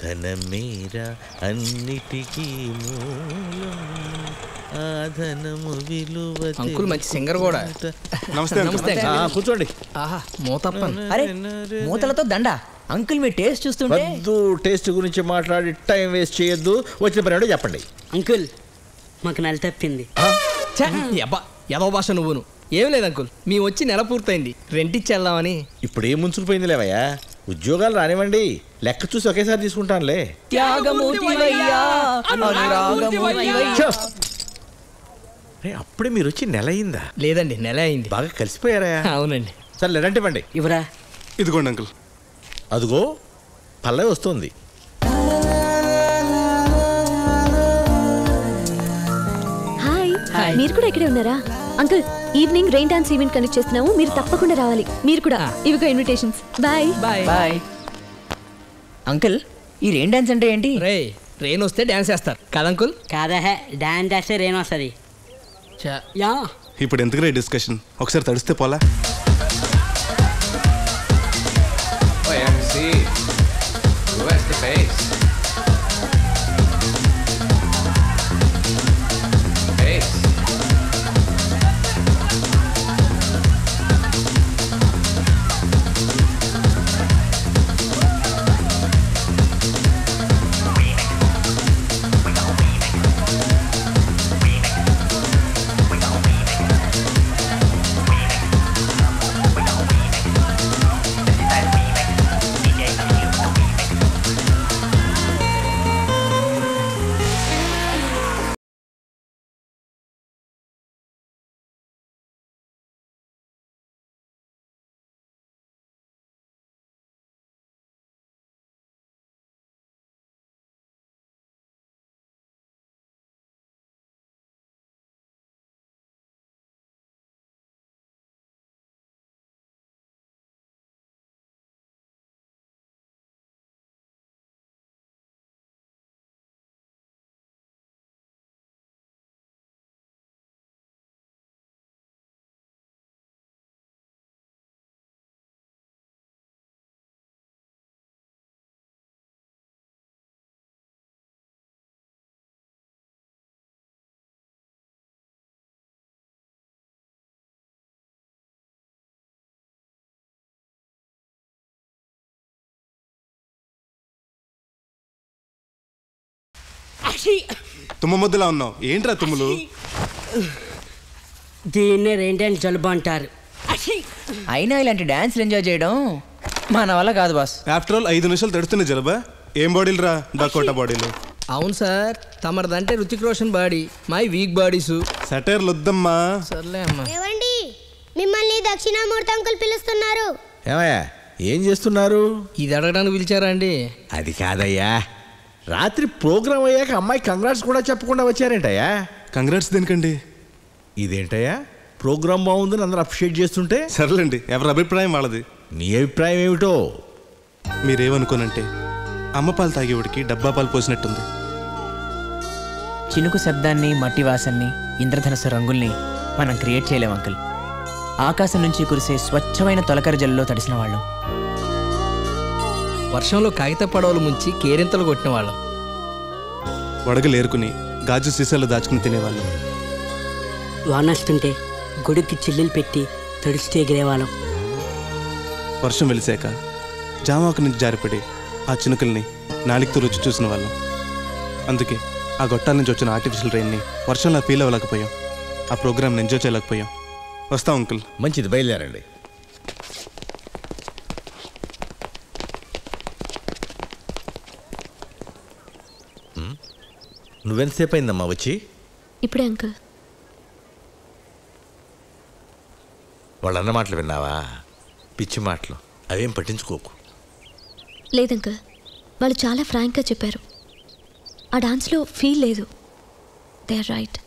ధనమేరా అన్నిటికీ మూలం, ఆ ధనము విలువ. అంకుల్ మంచి సింగర్ కూడా. నమస్తే నమస్తే. కూర్చోండి. ఆహా మూతప్పన్. అరే మూతలతో దండ. అంకుల్ మీ టేస్ట్ చూస్తుంటే. వద్దు, టేస్ట్ గురించి మాట్లాడి టైం వేస్ట్ చేయొద్దు. వచ్చిన పని చెప్పండి. అంకుల్ మాకు నెల తప్పింది. ఏదో భాష నువ్వును. ఏం లేదు అంకుల్, మేము వచ్చి నెల పూర్తయింది, రెంట్ ఇచ్చేద్దామని. ఇప్పుడు ఏం ముంచుకుపోయింది లేవయ్యా, ఉద్యోగాలు రానివ్వండి, లెక్క చూసి ఒకేసారి తీసుకుంటానులే. అప్పుడే మీరు వచ్చి నెల అయిందా? లేదండి, నెల అయింది. బాగా కలిసిపోయారా? అవునండి. సరే రెంట్ ఇవ్వండి. ఇవరా ఇదిగోండి అంకుల్. అదిగో పల్లవి వస్తుంది. హాయ్, మీరు కూడా ఇక్కడే ఉన్నారా? Uncle, evening rain dance event connect చేస్తున్నాము, మీరు తప్పకుండా రావాలి. మీరు కూడా. ఇవిగో ఇన్విటేషన్స్. Bye bye. అంకుల్, ఈ రెయిన్ డాన్స్ అంటే ఏంటి? రెయిన్ వస్తే డాన్స్ చేస్తారు కదా అంకుల్? కాదా, డాన్స్ చేస్తే రేణు వస్తుంది. యా ఇప్పుడు ఎందుకు డిస్కషన్, ఒకసారి తడిస్తే పోలా. తుమ్మ ముద్దలా ఉన్నావు, ఏంట్రా తుమ్ములు? దీన్నే రెయిన్ డాన్స్ జలుబు అంటారు. అయినా ఇలాంటి డాన్స్లు ఎంజాయ్ చేయడం మన వల్ల కాదు బాస్. ఆఫ్టర్ ఆల్ 5 నిమిషాలు తడుస్తున్న జలబా. ఏం బాడీలు రా, డకోటా బాడీలు. అవును సార్, తమరిదంటే Hrithik Roshan body, my weak bodies. సటైర్లు వద్దమ్మా. సర్లే అమ్మా. ఏవండి, మిమ్మల్ని దక్షిణామూర్తి అంకుల్ పిలుస్తున్నారు. ఏమయ్యా, ఏం చేస్తున్నారు? ఇది అడగడానికి పిలిచారా అండి? అది కాదయ్యా, రాత్రి ప్రోగ్రామ్ అయ్యాక అమ్మాయి కంగ్రాట్స్ కూడా చెప్పకుండా వచ్చారేంటయ్యా? కంగ్రాట్స్ దేనికండి? ఇదేంటయ్యా, ప్రోగ్రామ్ బాగుందని అందరూ అప్రిషియేట్ చేస్తుంటే. సర్లేండి, ఎవరి అభిప్రాయం వాళ్ళది. నీ అభిప్రాయం ఏమిటో? మీరేమనుకోనంటే అమ్మ పాలు తాగేవాడికి డబ్బా పాలు పోసినట్టుంది. చినుకు శబ్దాన్ని, మట్టి వాసన్ని, ఇంద్రధనస్సు రంగుల్ని మనం క్రియేట్ చేయలేం అంకుల్. ఆకాశం నుంచి కురిసే స్వచ్ఛమైన తొలకరి జల్లులో తడిసిన వాళ్ళం. వర్షంలో కాగిత పడవలు ముంచి కేరింతలు కొట్టిన వాళ్ళం. వడగలు ఏరుకుని గాజు సీసాలు దాచుకుని తినేవాళ్ళం. వానొస్తుంటే గొడుక్కి చిల్లులు పెట్టి తడుస్తూ ఎగిరేవాళ్ళం. వర్షం వెలిసాక జామాకు నుంచి జారిపడి ఆ చినుకల్ని నాలికతో రుచి చూసిన వాళ్ళం. అందుకే ఆ గొట్టాల నుంచి వచ్చిన ఆర్టిఫిషియల్ రెయిన్ని వర్షంలో ఫీల్ అవ్వలేకపోయాం, ఆ ప్రోగ్రామ్ని ఎంజాయ్ చేయలేకపోయాం. వస్తాం అంకుల్. మంచిది, బయలుదేరండి. నువ్వెంతసేపు అయిందమ్మా వచ్చి? ఇప్పుడే అంకుల్. వాళ్ళన్న మాటలు విన్నావా? పిచ్చి మాటలు, అవేం పట్టించుకోకు. లేదంకుల్, వాళ్ళు చాలా ఫ్రాంక్గా చెప్పారు. ఆ డాన్స్లో ఫీల్ లేదు. They are right.